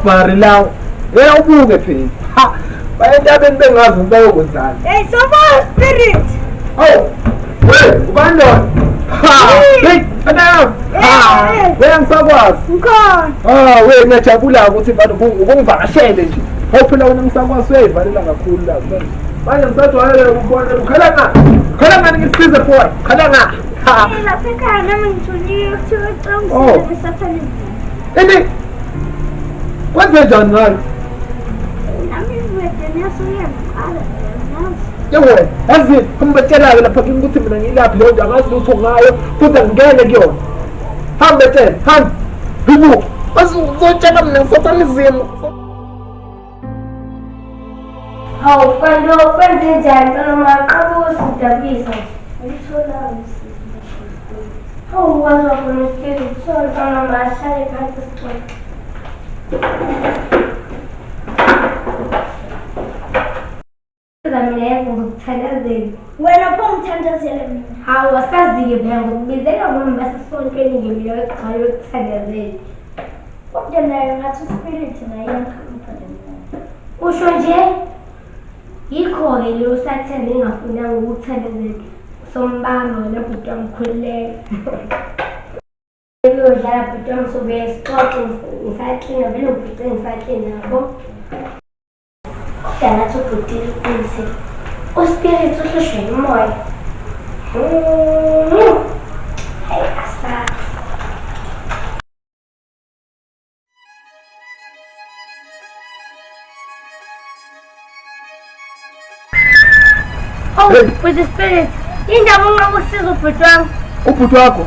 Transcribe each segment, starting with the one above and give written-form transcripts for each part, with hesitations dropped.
amabhari lawo ubuke phela ha bayendabeni bengazi ukuthi bayokwenzani. Hey, so far spirit. Oh, we ubani lona? Ha, hey, madam. Ha, uyangisakwazi. Ukhona. We ngiyajabula ukuthi mfana ubungivakashele nje. Phela wena ngisakwazi uyayivalela kakhulu la. Manje ngisajwayele ukubona ukhala ngapha. Khala ngani ngisize boy. Khala ngapha. Ha. Lapha ekhaya nami ngithulile ukuthi ucela uSatanism. Ini. Kwenze njani ngalo? Nami ngiyedwa niyasuyamqala nazi. Yebo, yazi kumbatshela lapha ukuthi mina ngilaphi leyo ndangazi lutho ngayo futhi angingene kuyona. Hamba tena, hamba. Bibu, uzotshela mina ngiSatanism. Hawu, kwenze njani noma qabusi udabisa? Ngithola umsizi. Hawu, wazwa khona spirit, so noma ahlale phansi sixoxe. Mina yenza ngokuthandazela. Wena pho ngithandazela mina. Hawu, asazi-ke phela ngokubizela ngoba basesonkeni ngemina wegcwala yokuthandazela. Kodwa nayo ngathi uspirit naye iyakhuluma nayo. Usho nje yikho-ke leyo sathane engafunanga ukuthandazela sombanga wena bhuti wamkhululeka. Uyodlala bhuti wami sobe sixoxe ngisaklina vele ubhuti ngisaklina yabo. Kodwa ngathi ubhuti uqinisile. Uspirit uhlushwe umoya. Hayi asazi. Oh, with the spirit. Indaba ungakusiza ubhuti wami. Ubhuti wakho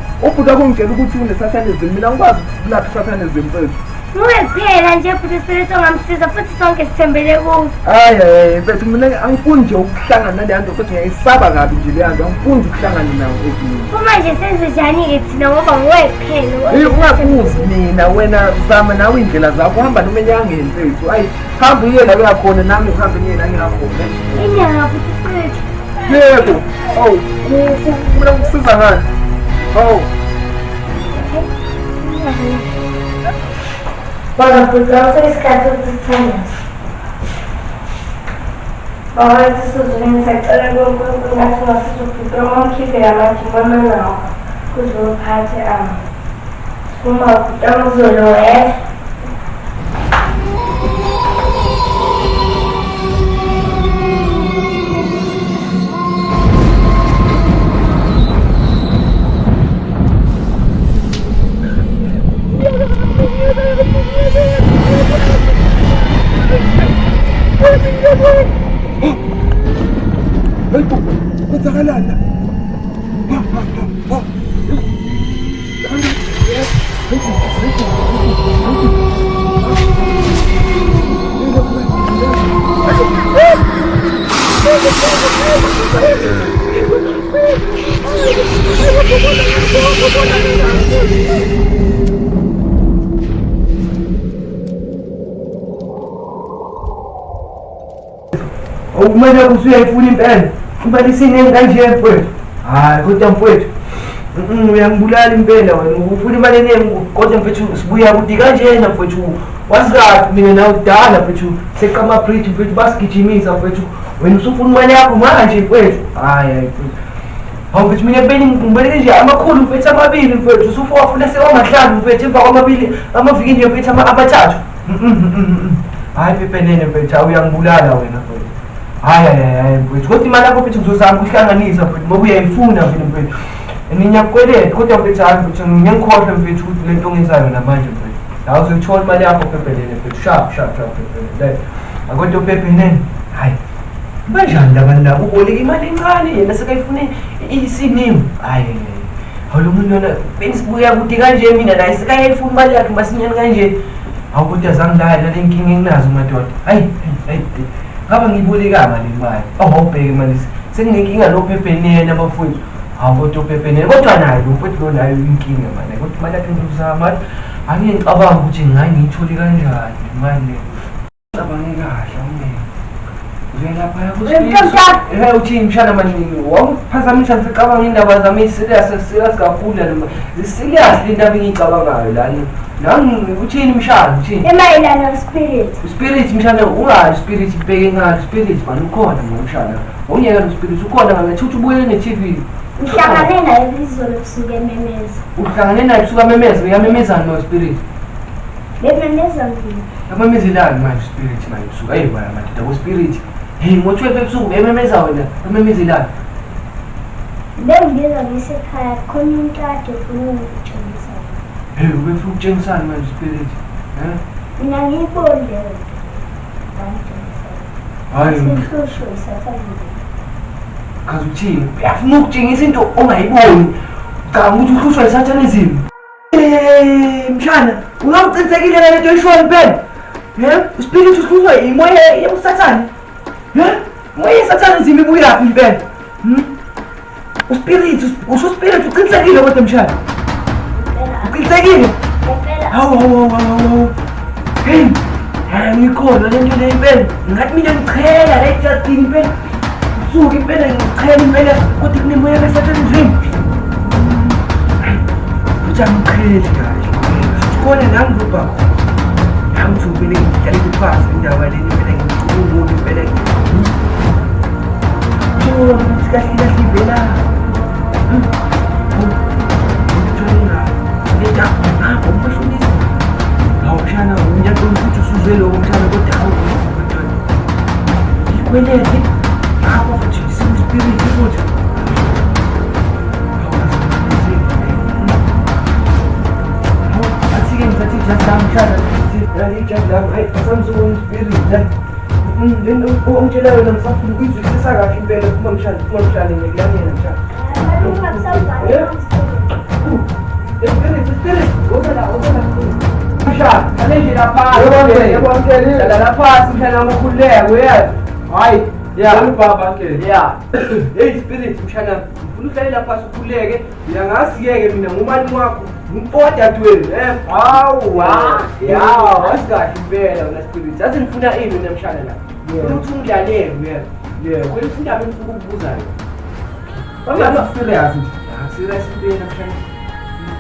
ngitshela ukuthi uneSatanism, mina ngikwazi ukulapha iSatanism mfethu. Kuphela nje futhi spirit ongamsiza futhi sonke sithembele kuwe. Hayi mfethu mina angifuni nje ukuhlangana nale nto futhi ngiyayisaba kabi nje le nto, angifuni ukuhlangana nawo ezinye. Uma nje senze njani-ke thina ngoba nguwephela. Ungakuzi mina wena zama nawe indlela zakho uhamba noma enyangeni mfethu. Hayi hamba uye la uyakhona nami ngihambe ngiye la ngiyakhona. Inyanga futhi spirit. Yebo. Oh, mina ngikusiza ngani? Oh. Bora bhuti wami seyisikhathi ukuthandaza. Baba sisizwe ngisacela ngathi ungasiza ubhuti wami amkhiphele amadimoni nawo kuzophathe uma ubhuti wami uzoloyela. Kwenzakalani? Ukumele usuyayifuna impela kuba lisineni kanje mfowethu. Hayi kodwa mfowethu uyangibulala impela wena ufuna imali eningi kodwa mfowethu sibuya kuthi kanjena mfowethu wasikapi mina nawe kudala mfowethu seqama bridge mfowethu basigijimisa mfowethu wena usufuna imali yakho manje mfowethu. Hayi mfowethu hawu mfowethu mina ngibeleke nje amakhulu mfowethu amabili mfowethu usufuna sewamahlanu mfowethu emva kwamabili amaviki nje mfowethu amathathu. Hayi pepenene mfowethu uyangibulala wena mfowethu. Hayi mfowethu kodwa imali yakho mfowethu ngizozama ukuhlanganisa mfowethu ngoba uyayifuna vele mfowethu nginyakweleta kodwa mfowethu hayi mfowethu ngiyangikhohlwa mfowethu ukuthi lento ongezayo namanje mfowethu la uzoyithola imali yakho pepenene mfowethu sharp pepenene akodwa pepenene hayi banjani labantu labo uboleka imali encane yena sekayifune isiningi. Hayi hawu lo muntu lona bengisibuya kuthi kanje mina naye sekayayifuna imali yakhe masinyane kanje. Hawu kodwa zangilala le nkinga enginazo madoda. Hayi ngaba ngiyibolekanga le mali awubheke manje senginenkinga lopepenene abafowethu. Hawu kodwa upepenene kodwa naye lo mfowethu lo nayo inkinga manje kodwa imali yakhe ngizama angiyicabanga ukuthi ngayitholi kanjani manje cabange kahle awungeke uthi mshana mani wamphazamisa ngicabanga indaba zami serious kakhulu noma serious indaba engiyicabangayo lana nami uthini mshana uthini emayelana spirit mshana ungazi spirit ibheke ngazi spirit bani ukhona mshana ongeka no spirit ukhona ngathi ubuye ne-TV uhlangane naye izolo kusuka ememeza uhlangane naye kusuka memeza uyamemezana no spirit bememeza ngini abamezelani manje spirit manje kusuka baya madoda ku spirit hey ngo-12 ebusuku bememeza wena abamezelani bengingeza ngisekhaya khona umuntu ade ufuna ukutshengisa hey ubefuna ukutshengisana manje spirit mina ngiyibonde hayi sihlushwe isathane kazi uthini uyafuna ukutshengisa into ongayiboni canga ukuthi uhlushwa yi-SATANISM mshana ungawuqinisekile nale nto oyishoyo impela uspirit uhlushwa imoya yobusathane imoya ye-SATANISM ibuyaphi impela uspirit usho uspirit uqinisekile kodwa mshana uqinisekile hawu hey ngikhona le nto le impela ngathi mina ngichela la ejustini impela usuke impela ngichela impela kodwa kunemoya ye-SATANISM futhi angicheli kahle khona nangizobha khona nami uthi vele ngidlalele phasi indaba leni impela ngicubungule impela ukuthi kahle ivela umfashonisa hawu mshana ngiyaqonda ukuthi usuzwe lokho mshana kodwa hawu ikwelete apha futhi spirit futhi asike ngizathi jazam mshana jazam hayi asamsuku spirit then ongitshela wena ngisafuna ukuyizwisisa kahle impela kuma mshana ngekulamela mshana spirit mshana aleje lapha mshana ngokhuleka uyazi hayi baba ke hey spirit mshana ufuna uhlalela phasi ukhuleke uyangazi-ke mina ngumani wakho ngimpoda dweni hawu wasikahle impela wena spirit yazi ngifuna ini mina mshana la ufuna ukuthi ungidlalele kweli indaba engifuna ukubuzayo serious impela mshana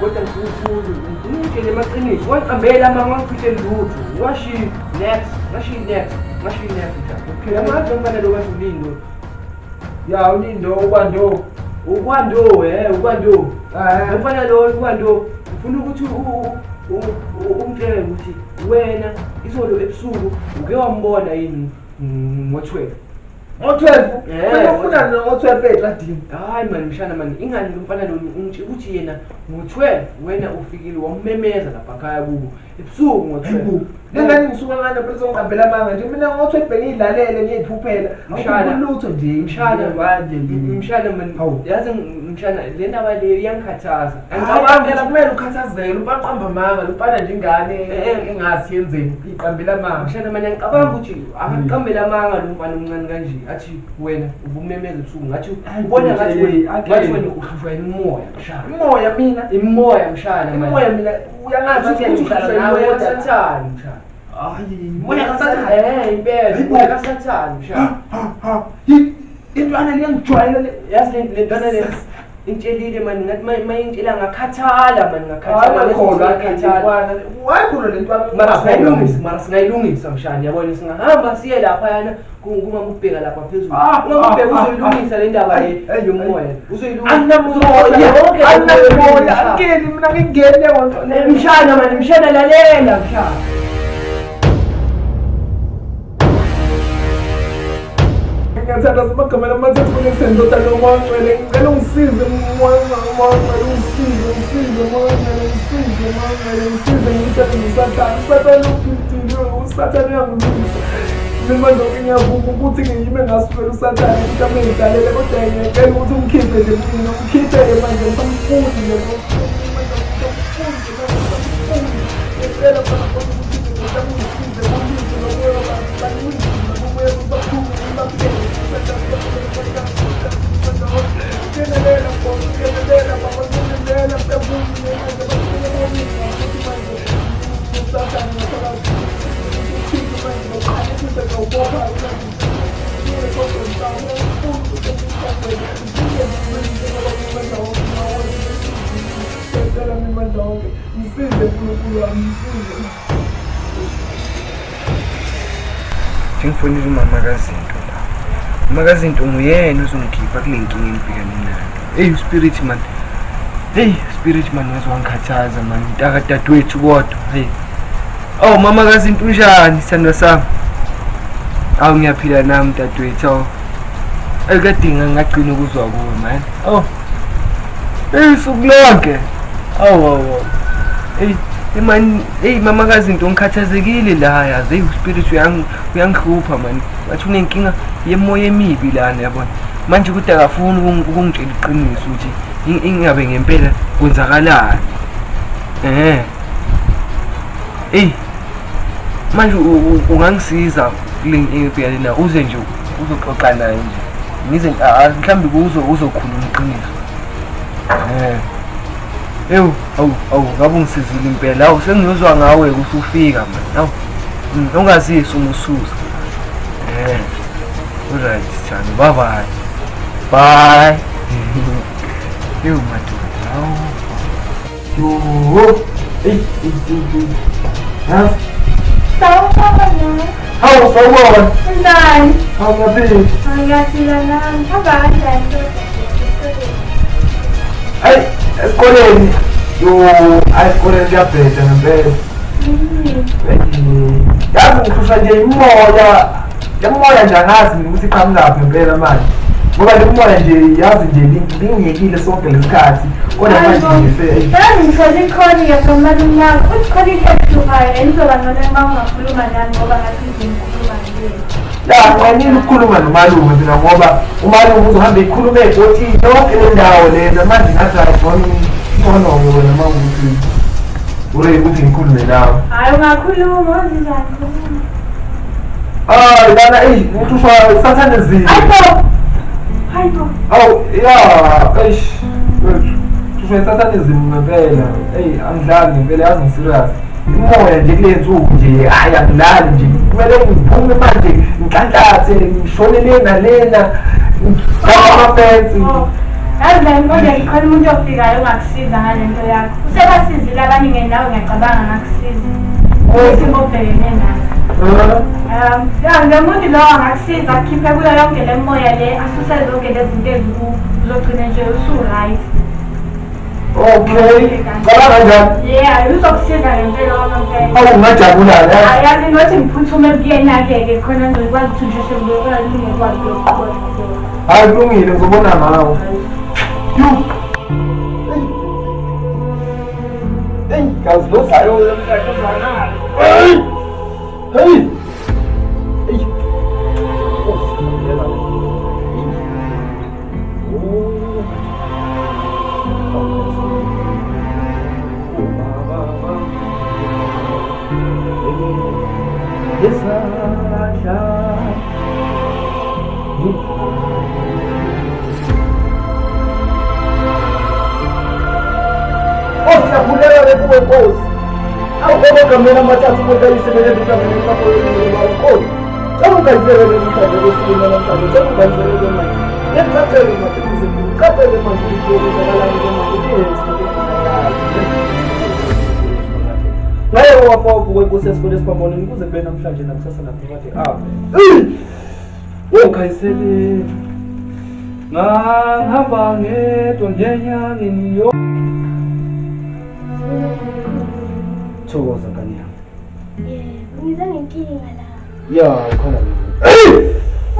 kodwa ngifuna ngitshele amaqiniso wangiqambela amangangifithe lutho ngashiyi next mshana yamazi ngifana lo kasho ulindo ulindo ukwando ngifana lo ukwando ngifuna ukuthi ungitshele ukuthi wena izolo ebusuku uke wambona yini ngo-12 wena ufuna ngo-12 etradini hayi mani mshana mani ingani lomfana lo ukuthi yena ngo-12 wena ufikile wammemeza lapha khaya kubo ebusuku ngo-12 ngani ngisuka ngane phela ngihambela amanga nje mina ngo-12 bengiyidlalele ngiyiphuphela awulutho nje mshana mani yazi mshana le ndaba le iyangikhathaza angicabangela kumele ukhathazeke lupaqamba amanga lupana nje ingane engazi yenzeni iqambela amanga mshana mani angicabanga ukuthi akaqambela amanga lo mfana omncane kanje athi wena ubumemeza ebusuku ngathi ubona ngathi wena uhlushwa imoya mshana imoya mshana imoya mina uyangazi ukuthi uhlala nawe yasathani mshana moya kasathani impela moya kasathani mshana intwana liyangijwayela yazi le ntwana le ngitshelile mani ngathi mayingitshela ngakhathala mani ngakhathala le ntwana mara singayilungisa mshana yabona singahamba siye laphayana kuma ukubheka lapha phezulu uma ubheka uzoyilungisa le ndaba le yomoya uzoyilungisa angeni mina ngingene mshana mani mshana lalela mshana ngiyathatha sibagamela amathathu kunesendoda lomoncwele ngicela ungisize ngiyithathe usathane usathane uyangilungisa mina ndoke ngiyavuka ukuthi ngiyime ngasifela usathane ukuthi amengidlalele kodwa ngiyacela ukuthi umkhiphe nje mina umkhiphe-ke manje ngisamfundi ngicela khona kodwa ukuthi ngiyangisize Ngifuna umama kaZinto la. Umama kaZinto nguyena uzongikhipha kule nkinga engibhekane nayo. Hey spirit man. Hey spirit man wazongikhathaza man. Mntaka dadewethu kodwa. Hey. Oh mama kaZinto unjani sithandwa sami? Awu ngiyaphila nami dadewethu. Ayikadinga ngagcina ukuzwa kuwe man. Oh. Hey sukulonke. Oh. Hey mama kaZinto ngikhathazekile la yazi hey spirit uyangihlupha man wathi unenkinga yemoya emibi lana yabona manje ukuthi akafuni ukungitshela iqiniso ukuthi ingabe ngempela kwenzakalani hey manje ungangisiza kule nkinga lena uze nje uzoxoxa naye nje ngize mhlambi uzokhuluma iqiniso Ewu, ngabe ungisizile impela. Awu sengiyozwa ngawe usufika man. Awu. Ungazisi umususa. Alright, Chani. Bye. Bye. Ewu madoda. Awu. Yo. Hey. Ha? Sawubona. Hawu sawubona. Nani? Hawu ngapheli. Ngiyaphila nami. Hamba kanjani? Ay, esikoleni. Yo, esikoleni kuyabheda ngempela. Yazi ngishusha nje imoya nje angazi ukuthi iqhamukaphi ngempela manje. Ngoba le moya nje yazi nje lingiyekile sonke lesikhathi. Kodwa manje ngifike. Yazi ngithole ikhoni yasomalume yakho. Ikhoni ihluphayo enizoba ngcono uma ungakhuluma nami ngoba ngathi ngikhuluma naye. Ya, ngiyanini ukukhuluma nomalume mina ngoba umalume uzohamba ekhuluma ebhotini yonke le ndawo lena manje ngathi ayibona ngcono wena mawukuthi ure ukuthi ngikhulume nawe. Hayi ungakhuluma uzizani. Lana uthusha SATANISM. Hayibo. Awu ya, uthusha SATANISM ngempela. Angidlali ngempela yazi ngiserious. Imoya nje kule nsuku nje hayi angidlali nje. Kumele ngiphume manje ngihlanhlathe ngishone lena amafensi. Yazi manje ikhona umuntu ofikayo ongakusiza ngalento yakho. Usebasizile abaningi nawe ngiyacabanga ngakusiza. Ukuthi ngobhekene nayo. Ngemuntu lo angakusiza akhiphe kuyo yonke le moya le asuse zonke lezi zinto uzogcina nje usu-right. Okay. Cabanga njani? Yeah, uzokusiza ngempela kwamambela. Awu ngajabula la. Hayi ngothi ngiphuthume kuyena-ke khona ngizokwazi ukuthi nje sengizokwazi ngikwazi lokubona. Hayi kulungile ngizobona ngawe. Hey, guys, lo sayo lemhlakazana. Hey. Siyabulela kuwe Nkosi. Awugoba kamela amathathu kodayisebele mhlawumbe Nkosi. Sawungayizele mhlawumbe kwesimo namhlanje. Sawungayizele manje. Yethathele manje kuze qaphele manje ukuzalana kwamanje. Naye wafa ubuke Nkosi esikhole esiphambaneni kuze kube namhlanje nakusasa naphakade Wokhayisele. Ngahamba ngedwa ngenyangeni yo. Thokoza ngani yami. Yebo, ngize ngenkinga la. Ya, khona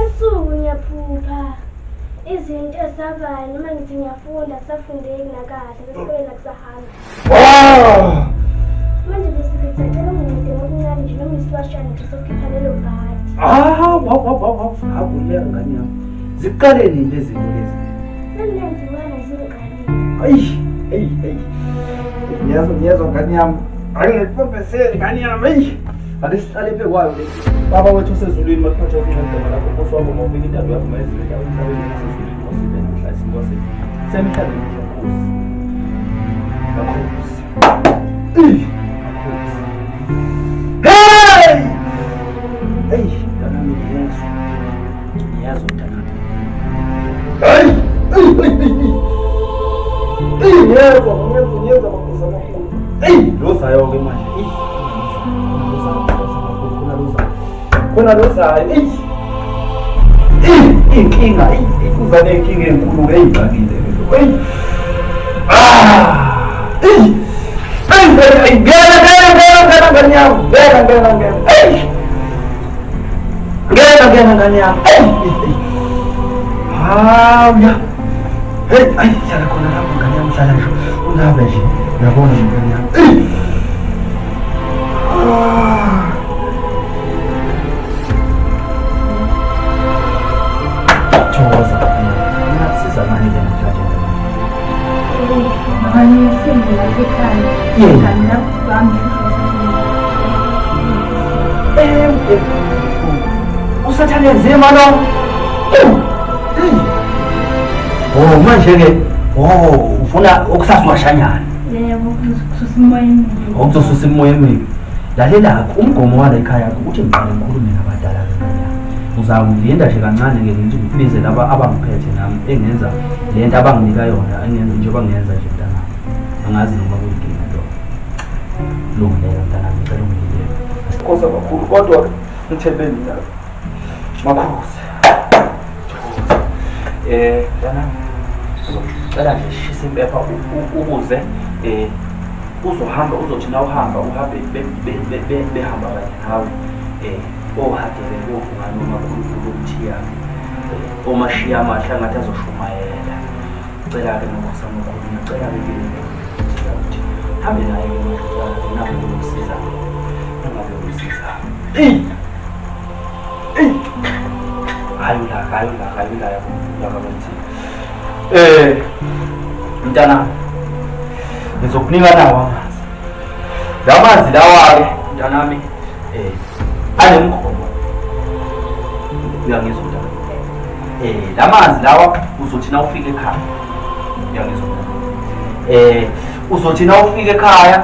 Esuku ngiyaphupha. Izinto ezabayo noma ngithi ngiyafunda safundeki nakahle esikoleni akusahamba. Manje bese ngicela ungincede ngokuncane nje noma isiwashana nje sokukhipha lelo bhadi. Habulela ngani yami. Ziqale nini lezi zinto lezi? Senenziwana zinqali. Ngiyazwa ngani yami. Angiphopheseli ngani yami. Ake sihlale phe kwayo le. Baba wethu usezulwini makhotha ukungena lapho Nkosi wami ngobika intando yakho mayizile la emhlabeni nasezulwini wasibena mhla singwase. Semhlabeni Nkosi. Hey! Hey, dana ngiyazwa. Ngiyazwa dana. Ngiyeza makosa amakhulu. Lo zayo ke manje. Khona lo zayo. Inkinga, kuza nenkinga enkulu ke eyibhakile lo. Ngena nganyama. Hey, ay, hlala khona lapho nganyama, hlala nje. Ungabe nje, uyabona nganyama. Thokoza. Ngiyasiza manje le mthatha. Makanya singela ekhaya. Yena Lapho bami. usathane nzima lo. Manje ke ufuna ukusaswashanyana. Yebo, kususimoyeni. Ukususa imoya emibi. Lalela umgomo wala ekhaya ukuthi ngiqale ngikhulume nabadala nganyama. Uzawulinda nje kancane ke ngithi ngibize laba abangiphethe nami engenza lento abanginika yona engenza njengoba ngiyenza nje mntana. Angazi noma kuyinkinga lo. Lungile mntana ngicela ungilele. Sikhoza kakhulu kodwa ngithembeni la. Makhosi. Mntana ngicela nje shisa impepha ubuze uzohamba uzothi na uhamba uhambe behamba kanye nawe ohadele lokungani umakhulu umthiya omashiya amahle angathi azoshumayela. Ngicela ke nokhosi amakhulu ngicela ke ukuthi hambe naye nawe ukusiza nangabe ukusiza hayo la yabantu mntana ngizokunika nawo amanzi lawa-ke mntanami anemkhomo uyangizwa mntana lamanzi lawa uzothi na ufika ekhaya uyangizwa mntana uzothi na ufika ekhaya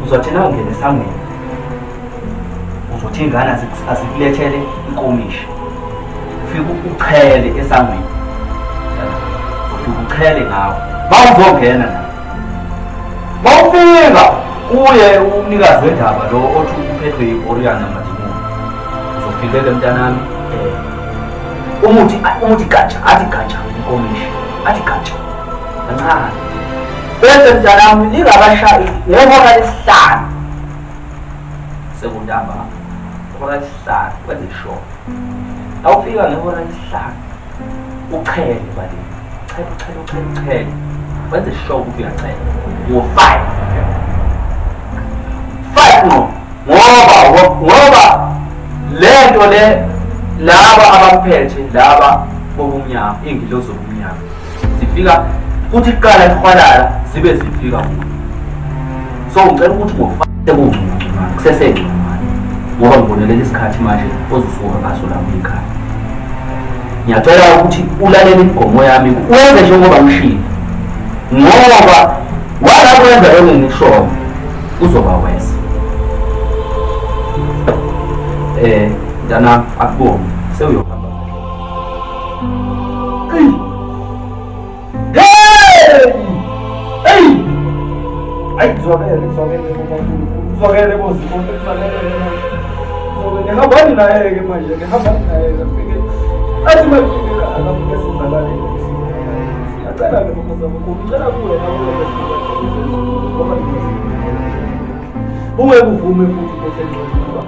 uzothi na ungene esangweni uzothi ingane azikulethele inkomishi ufike uchele esangweni ufike uchele ngawo bawuzongena na bawufika uye umnikazi wendaba lo othi uphethwe yi-Oriana Madimoni uzofike-ke mntanami umuthi gatsha athi gatsha inkomishi athi gatsha kancane bese mntanami lingabashayi ngehora lesihlanu sekuntamba ihora lesihlanu kwenze ishow awufika ngehora lesihlanu uchele balini uchele wenze ishow ukuthi uyachela ngo-5 no ngoba lento le laba abaphethe laba bobumnyama iy'ngilosi zobumnyama zifika futhi kuqala ihwalala zibe zifika kuyo. So ngicela ukuthi sekungcungcungane kusesengcungane ngoba ngibonelele isikhathi manje ozosuka ngaso lapho ekhaya. Ngiyacela ukuthi ulalele imigomo yami wenze njengoba ngishilo ngoba wala kwenza engingishoyo uzoba wesa. Mntana akubonge sewuyohamba ayi kuzwakele bosi ngihambani naye-ke manje ngihambani naye afike athi mafike akamesizakale ngiyacela-ke nokhosamakhulu ngicela kuwe nawe kuvume futhi besenxeba.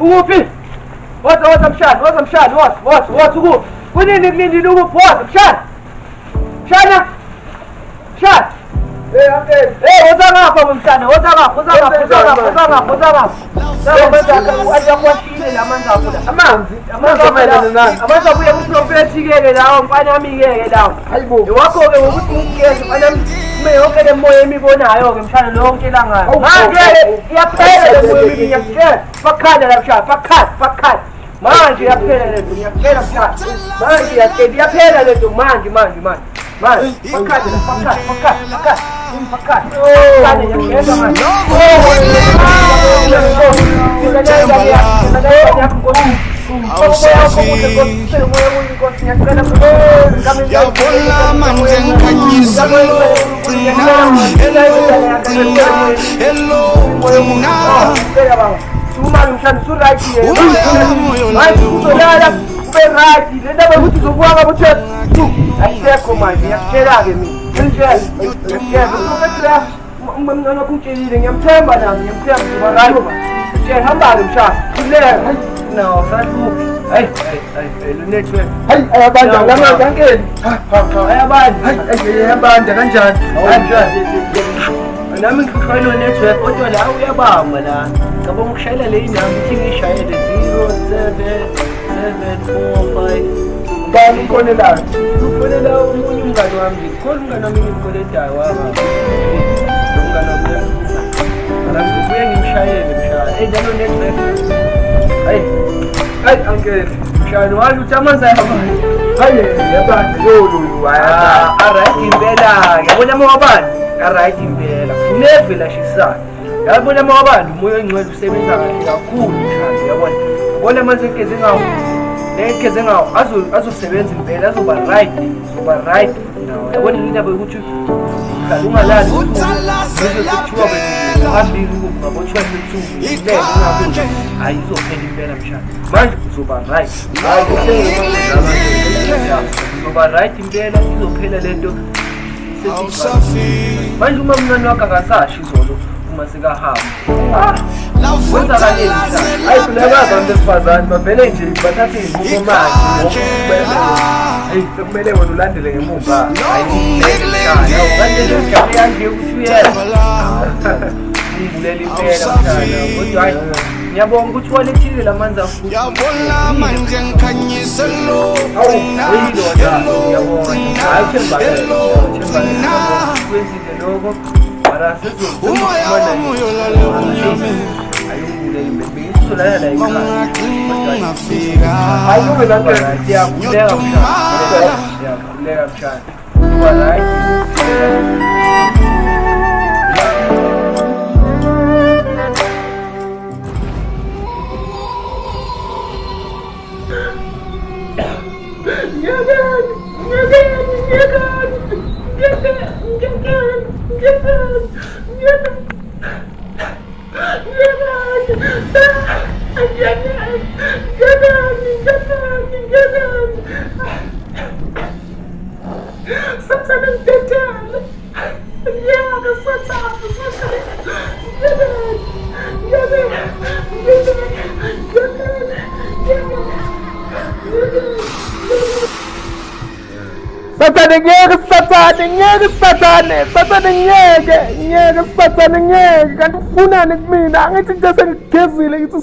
Ukuphi? Woza mshana, woza ukuphi? Kunini kulindile ukuphi? Woza mshana. Mshana. Woza ngapha mshana, woza ngapha. Ayakwashile lamanzi akho la. Amanzi abuye kuprofethi-ke lawo mfana yami-ke lawo. Wakho-ke ngokuthi ngikugeze mfana yami yonke le moya emibonayo-ke mshana lonke elangayo. Manje iyaphela le moya emibi ngiyakutshela. Fakhanda la mshana, fakhanda. Manje iyaphela le nto, ngiyakutshela mshana. Manje iyaphela le nto manje. Fakhanda la fakhanda. Yabona manje ngikhanyisa nami ngikhono network kodwa la uyabamba la ngaba ngishayela le inamba ithi ngishayele 07745 ngani ukhonela ukhonela umunye umngane wami ngikhona umngane wami ngimkoletayo waba umngane wami la ngibuye ngimshayele njalo network hayi uncle mshayelo walo uthamanza hayi yabani lolu alright impela yabona mawabani alright impela funevela shisana yabona mawabani umoya ongcwele usebenza kahle kakhulu mshayelo yabona ubona manje ngeze ngawo azosebenza impela azoba right nawo yabona indaba ukuthi ungalali uzokuthiwa phambili ngabotshwa sethu ayizophela impela mshana manje uzoba right uzoba right impela izophela lento manje uma mncane wakho akasashi izolo uma sikahamba hayi kulaba abantu besifazane bavele nje bathathe izinqumo manje sekumele wena ulandele ngemuva ngibuleli impela mshana kodwa hayi ngiyabonga ukuthi walethile la manzi afuthi yabona manje ngikhanyisa lo kwenzile lokho mara umoya wami uyolala ayungibuleli bengizolala la ekhaya ungafika hayi kube lapho siyakhuleka mshana kuba right Satane, kanti ufunani kumina angithi nje sengigezile ngithi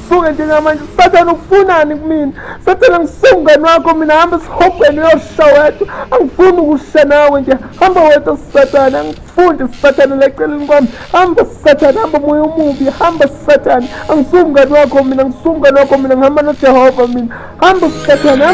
suka nje ngamanje Satane ufunani kumina Satane ngisungani wakho mina hamba sihobheni uyoshowetu angifuni ukusha nawe nje hamba wethu Satane angifundi Satane leceleni kwami hamba Satane hamba moya omubi hamba Satane angisungani wakho mina ngihamba noJehova mina hamba Satane